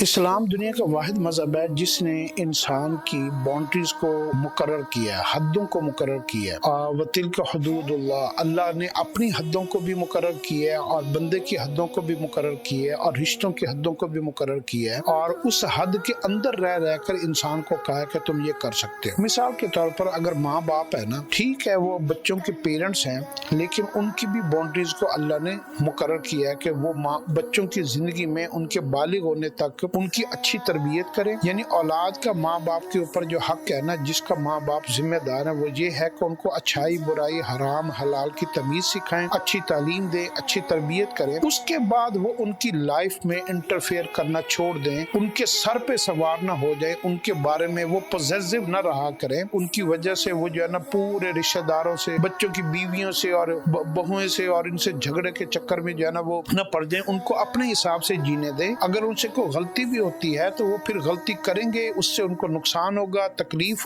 اسلام دنیا کا واحد مذہب ہے جس نے انسان کی باؤنڈریز کو مقرر کیا ہے، حدوں کو مقرر کیا ہے۔ وَتِلْكَ حُدُودُ اللَّهِ، اللہ نے اپنی حدوں کو بھی مقرر کیا ہے اور بندے کی حدوں کو بھی مقرر کیا ہے اور رشتوں کی حدوں کو بھی مقرر کیا ہے، اور اس حد کے اندر رہ کر انسان کو کہا ہے کہ تم یہ کر سکتے ہو۔ مثال کے طور پر اگر ماں باپ ہے نا، ٹھیک ہے وہ بچوں کے پیرنٹس ہیں، لیکن ان کی بھی باؤنڈریز کو اللہ نے مقرر کیا ہے کہ وہ بچوں کی زندگی میں ان کے بالغ ہونے تک ان کی اچھی تربیت کریں۔ یعنی اولاد کا ماں باپ کے اوپر جو حق ہے نا، جس کا ماں باپ ذمہ دار ہے، وہ یہ ہے کہ ان کو اچھائی برائی حرام حلال کی تمیز سکھائیں، اچھی تعلیم دیں، اچھی تربیت کریں۔ اس کے بعد وہ ان کی لائف میں انٹرفیئر کرنا چھوڑ دیں، ان کے سر پہ سوار نہ ہو جائیں، ان کے بارے میں وہ پوزیسو نہ رہا کریں۔ ان کی وجہ سے وہ جو ہے نا پورے رشتہ داروں سے، بچوں کی بیویوں سے اور بہویں سے اور ان سے جھگڑے کے چکر میں جو ہے نا وہ نہ پڑ جائیں، ان کو اپنے حساب سے جینے دیں۔ اگر ان سے کوئی غلطی بھی ہوتی ہے تو وہ پھر غلطی کریں گے، اس سے ان کو نقصان ہوگا، تکلیف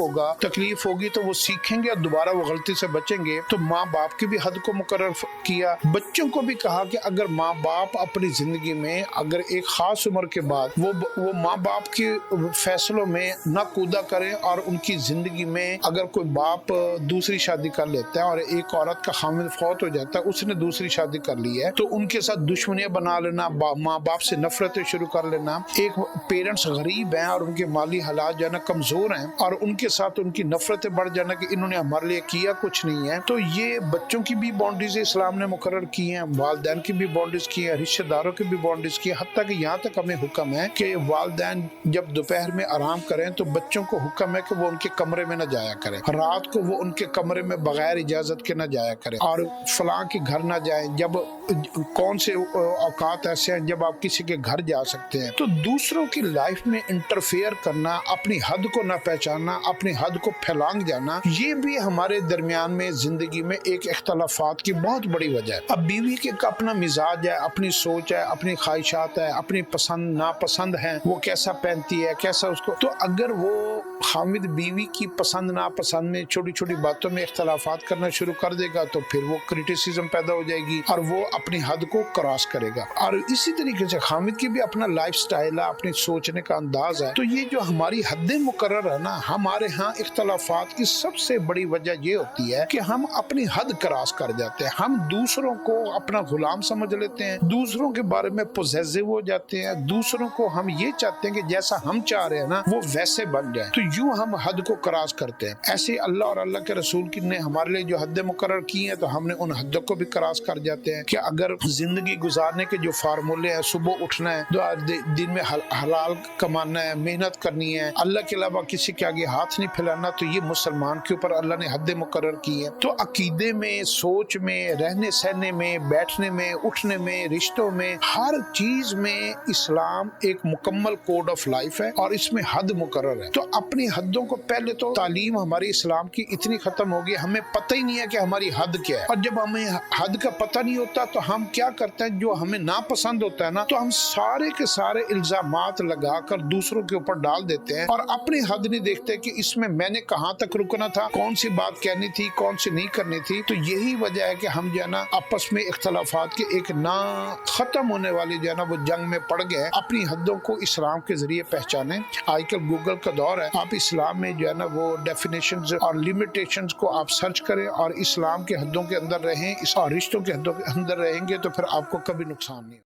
ہوگی تو وہ سیکھیں گے اور دوبارہ وہ غلطی سے بچیں گے۔ تو ماں باپ کی بھی حد کو مقرر کیا، بچوں کو بھی کہا کہ اگر ماں باپ اپنی زندگی میں اگر ایک خاص عمر کے بعد وہ ماں باپ کے فیصلوں میں نہ کودا کریں، اور ان کی زندگی میں اگر کوئی باپ دوسری شادی کر لیتا ہے اور ایک عورت کا خامد فوت ہو جاتا ہے، اس نے دوسری شادی کر لی ہے، تو ان کے ساتھ دشمنیاں بنا لینا، ماں باپ سے نفرتیں شروع کر لینا۔ ایک پیرنٹس غریب ہیں اور ان کے مالی حالات جو ہے نا کمزور ہیں، اور ان کے ساتھ ان کی نفرتیں بڑھ جانا کہ انہوں نے ہمارے لیے کیا کچھ نہیں ہے، تو یہ بچوں کی بھی باؤنڈریز اسلام نے مقرر کی ہیں، والدین کی بھی باؤنڈریز کی ہیں، رشتہ داروں کی بھی باؤنڈریز کی ہیں، حتیٰ کہ یہاں تک ہمیں حکم ہے کہ والدین جب دوپہر میں آرام کریں تو بچوں کو حکم ہے کہ وہ ان کے کمرے میں نہ جایا کریں، رات کو وہ ان کے کمرے میں بغیر اجازت کے نہ جایا کریں، اور فلاں کے گھر نہ جائیں۔ جب کون سے اوقات ایسے ہیں جب آپ کسی کے گھر جا سکتے ہیں؟ تو دوسروں کی لائف میں انٹرفیئر کرنا، اپنی حد کو نہ پہچاننا، اپنی حد کو پھیلانگ جانا، یہ بھی ہمارے درمیان میں زندگی میں ایک اختلافات کی بہت بڑی وجہ ہے۔ اب بیوی کے اپنا مزاج ہے، اپنی سوچ ہے، اپنی خواہشات ہے، اپنی پسند ناپسند ہیں، وہ کیسا پہنتی ہے، کیسا اس کو، تو اگر وہ خامد بیوی کی پسند ناپسند میں چھوٹی چھوٹی باتوں میں اختلافات کرنا شروع کر دے گا تو پھر وہ کرٹیسزم پیدا ہو جائے گی اور وہ اپنی حد کو کراس کرے گا۔ اور اسی طریقے سے خامد کی بھی اپنا لائف سٹائل ہے، اپنی سوچنے کا انداز ہے۔ تو یہ جو ہماری حدیں مقرر ہے نا، ہمارے ہاں اختلافات کی سب سے بڑی وجہ یہ ہوتی ہے کہ ہم اپنی حد کراس کر جاتے ہیں، ہم دوسروں کو اپنا غلام سمجھ لیتے ہیں، دوسروں کے بارے میں پوزیسو ہو جاتے ہیں، دوسروں کو ہم یہ چاہتے ہیں کہ جیسا ہم چاہ رہے ہیں نا وہ ویسے بن جائے، تو یوں ہم حد کو کراس کرتے ہیں۔ ایسے اللہ اور اللہ کے رسول کی نے ہمارے لیے جو حدیں مقرر کی ہیں تو ہم نے ان حدوں کو بھی کراس کر جاتے ہیں کہ اگر زندگی گزارنے کے جو فارمولے ہیں، صبح اٹھنا ہے، دن میں حلال کمانا ہے، محنت کرنی ہے، اللہ کے علاوہ کسی کے آگے ہاتھ نہیں پھیلانا، تو یہ مسلمان کے اوپر اللہ نے حدیں مقرر کی ہیں۔ تو عقیدے میں، سوچ میں، رہنے سہنے میں، بیٹھنے میں، اٹھنے میں، رشتوں میں، ہر چیز میں اسلام ایک مکمل کوڈ آف لائف ہے اور اس میں حد مقرر ہے۔ تو اپنی حدوں کو، پہلے تو تعلیم ہماری اسلام کی اتنی ختم ہوگی، ہمیں پتہ ہی نہیں ہے کہ ہماری حد کیا ہے، اور جب ہمیں حد کا پتہ نہیں ہوتا تو ہم کیا کرتے ہیں، جو ہمیں ناپسند ہوتا ہے نا تو ہم سارے کے سارے الزامات لگا کر دوسروں کے اوپر ڈال دیتے ہیں اور اپنی حد نہیں دیکھتے کہ اس میں نے کہاں تک رکنا تھا، کون سی بات کہنی تھی، کون سی نہیں کرنی تھی۔ تو یہی وجہ ہے کہ ہم جو ہے نا آپس میں اختلافات کے ایک نہ ختم ہونے والی جو ہے نا وہ جنگ میں پڑ گئے۔ اپنی حدوں کو اسلام کے ذریعے پہچانیں۔ آج کل گوگل کا دور ہے، آپ اسلام میں جو ہے نا وہ ڈیفینیشنز اور لیمیٹیشنز کو آپ سرچ کریں اور اسلام کے حدوں کے اندر رہیں، اور رشتوں کے حدوں کے اندر رہیں گے تو پھر آپ کو کبھی نقصان نہیں ہوگا۔